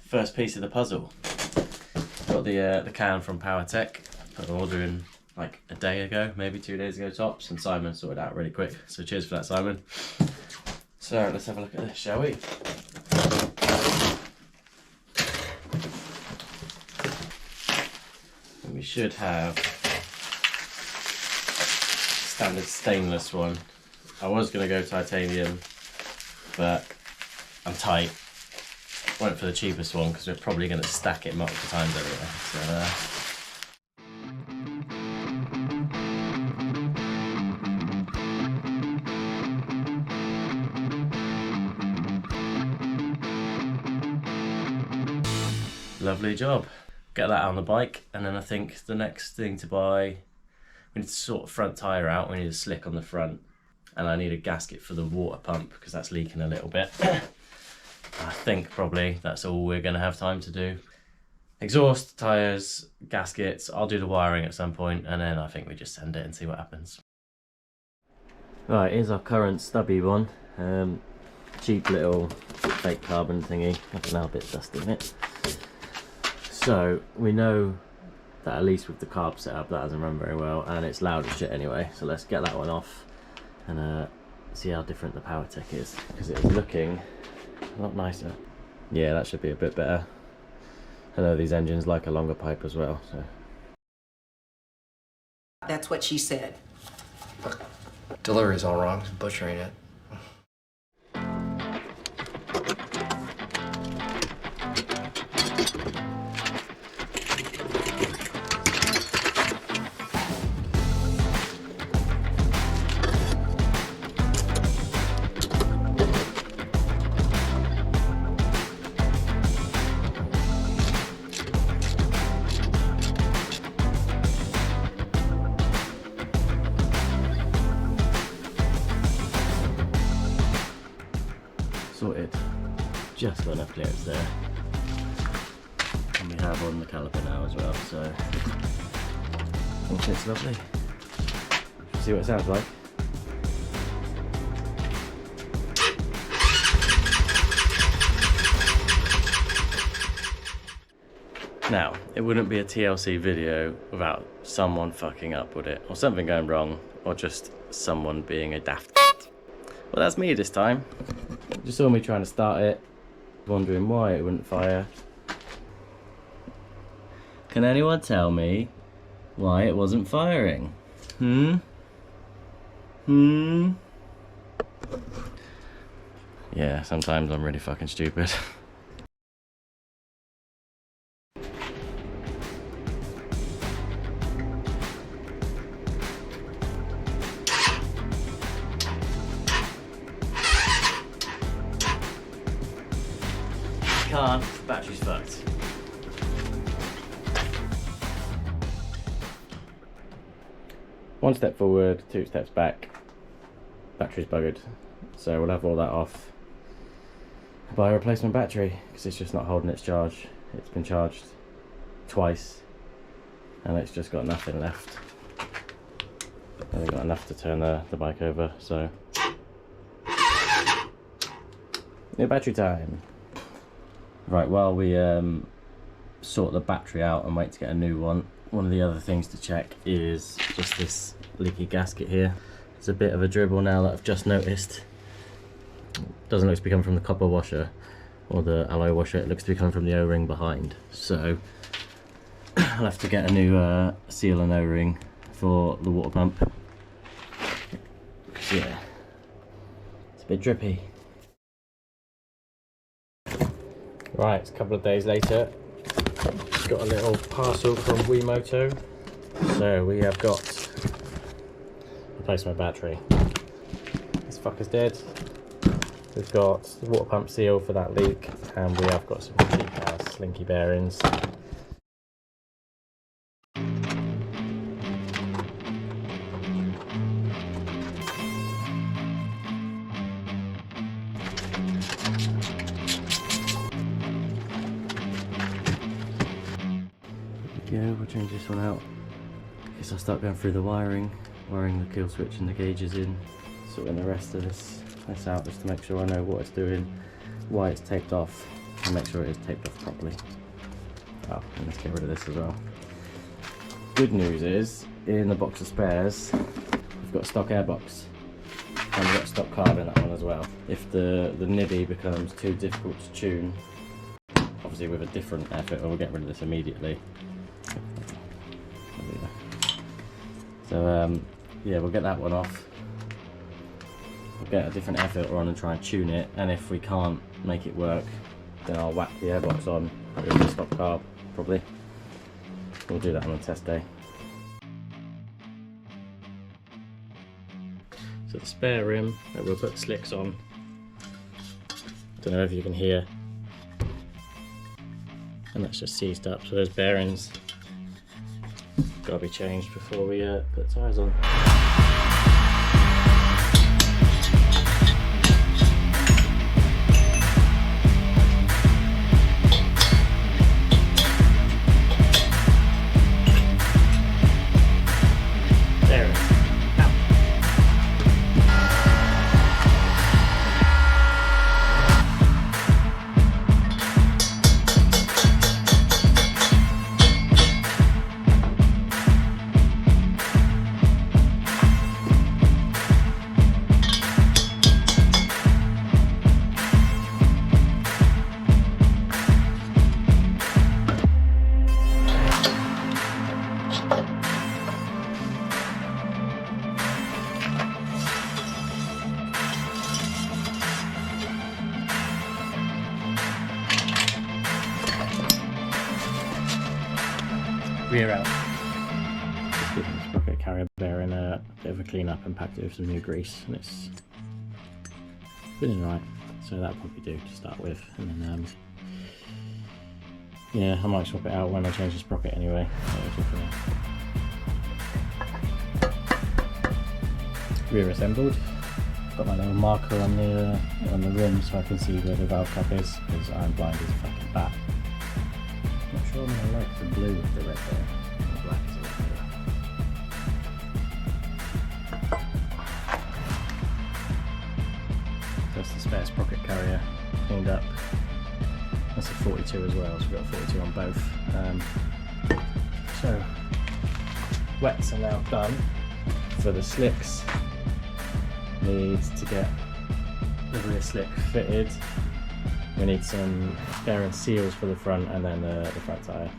first piece of the puzzle. Got the can from PowerTech. Put an order in like a day ago, maybe 2 days ago tops, and Simon sorted out really quick. So cheers for that, Simon. So let's have a look at this, shall we? And we should have standard stainless one. I was going to go titanium, but I'm tight. Went for the cheapest one because we're probably going to stack it multiple times anyway. So, lovely job. Get that on the bike, and then I think the next thing to buy, we need to sort the front tyre out. We need a slick on the front, and I need a gasket for the water pump because that's leaking a little bit. I think probably that's all we're going to have time to do. Exhaust, tyres, gaskets. I'll do the wiring at some point, and then I think we just send it and see what happens. Right, here's our current stubby one. Cheap little fake carbon thingy. I don't know, a bit dusty in it. So we know that at least with the carb setup that hasn't run very well, and it's loud as shit anyway. So let's get that one off and see how different the PowerTech is, because it is looking a lot nicer. Yeah, that should be a bit better. I know these engines like a longer pipe as well. So that's what she said. Delivery's all wrong, butchering it. sorted. Just got enough clearance there. And we have on the caliper now as well, so I think it's lovely. See what it sounds like. Now, it wouldn't be a TLC video without someone fucking up, would it? Or something going wrong, or just someone being a daft. Well, that's me this time. You saw me trying to start it, wondering why it wouldn't fire. Can anyone tell me why it wasn't firing? Yeah, sometimes I'm really fucking stupid. Can't, battery's fucked. One step forward, 2 steps back, battery's buggered. So we'll have all that off, buy a replacement battery, because it's just not holding its charge. It's been charged twice, and it's just got nothing left. I haven't got enough to turn the bike over, so new battery time. Right, while we sort the battery out and wait to get a new one, one of the other things to check is just this leaky gasket here. It's a bit of a dribble now that I've just noticed. Doesn't look to be coming from the copper washer or the alloy washer, it looks to be coming from the O-ring behind. So I'll have to get a new seal and O-ring for the water pump. Yeah, it's a bit drippy. Right, it's a couple of days later. Got a little parcel from Wiimoto. So we have got replacement battery. This fucker's dead. We've got the water pump seal for that leak, and we have got some cheap ass slinky bearings. Yeah, we'll change this one out. I guess I'll start going through the wiring the kill switch and the gauges in, sorting the rest of this out just to make sure I know what it's doing, why it's taped off, and make sure it is taped off properly. Oh, and let's get rid of this as well. Good news is, in the box of spares, we've got a stock airbox, and we've got a stock card in that one as well. If the nibby becomes too difficult to tune, obviously with a different air filter, we'll get rid of this immediately. So yeah, we'll get that one off. We'll get a different air filter on and try and tune it, and if we can't make it work, then I'll whack the airbox on with the stock carb, probably. We'll do that on a test day. So the spare rim that we'll put the slicks on, don't know if you can hear, and that's just seized up, so those bearings got to be changed before we put tyres on. Rear out. Just give this sprocket carrier bearing a bit of a clean up and packed it with some new grease, and it's feeling right. So that'll probably do to start with, and then yeah, I might swap it out when I change the sprocket anyway. Rear assembled. Got my little marker on the rim so I can see where the valve cap is, because I'm blind as a fucking bat. Not sure I'm gonna like the blue with the red there. The black is a lot better. That's the spare sprocket carrier cleaned up. That's a 42 as well, so we've got a 42 on both. So wets are now done. For the slicks, need to get the rear slick fitted. We need some bearing seals for the front and then the front tyre.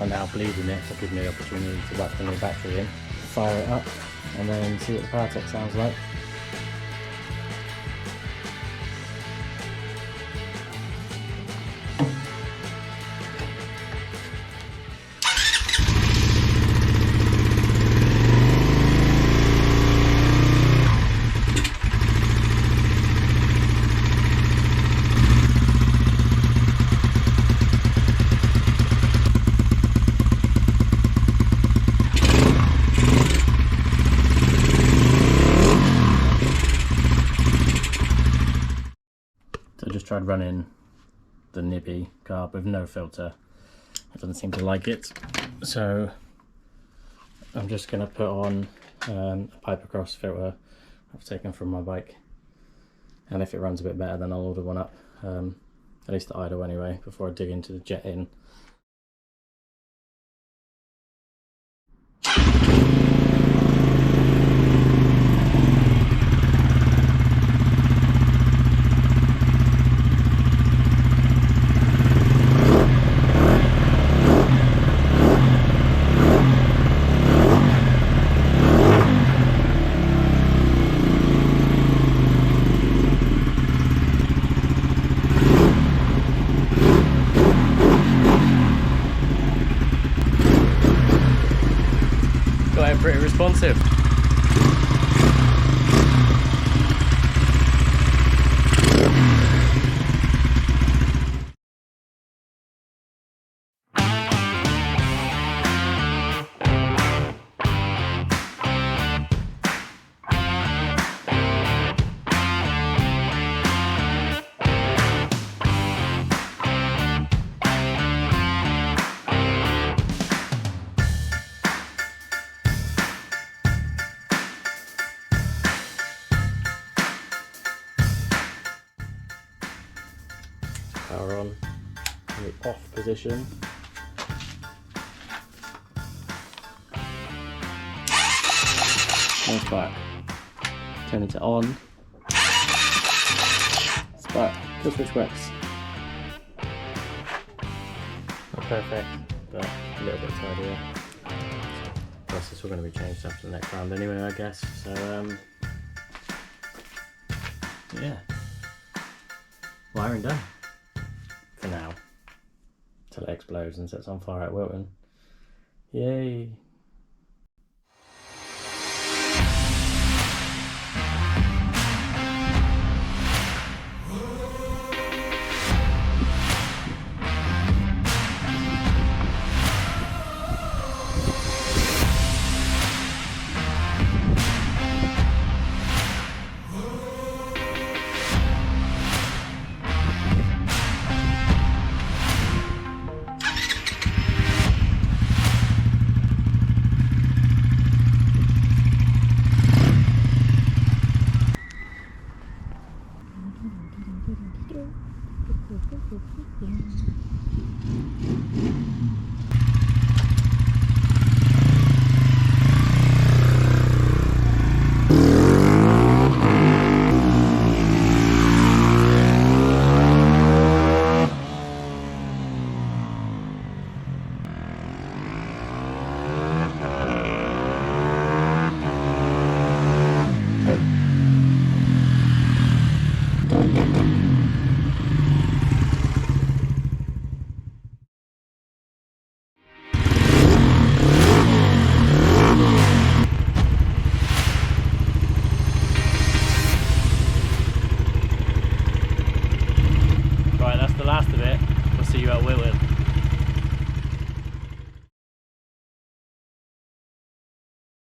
Now bleeding it to give me the opportunity to whack the new battery in, fire it up, and then see what the power tech sounds like. Tried running the nibby carb with no filter. It doesn't seem to like it, so I'm just going to put on a pipe across filter I've taken from my bike, and if it runs a bit better then I'll order one up. at least the idle anyway, before I dig into the jet in. Got it pretty responsive. Power on, in the off position. It's back. Turn it to on. It's back. Kill switch works. Not perfect, but a little bit tidier. Plus it's all going to be changed after the next round anyway, I guess. So yeah. Wiring done. For now. Till it explodes and sets on fire at Wilton. Yay! Right, that's the last of it. We'll see you at Wilton.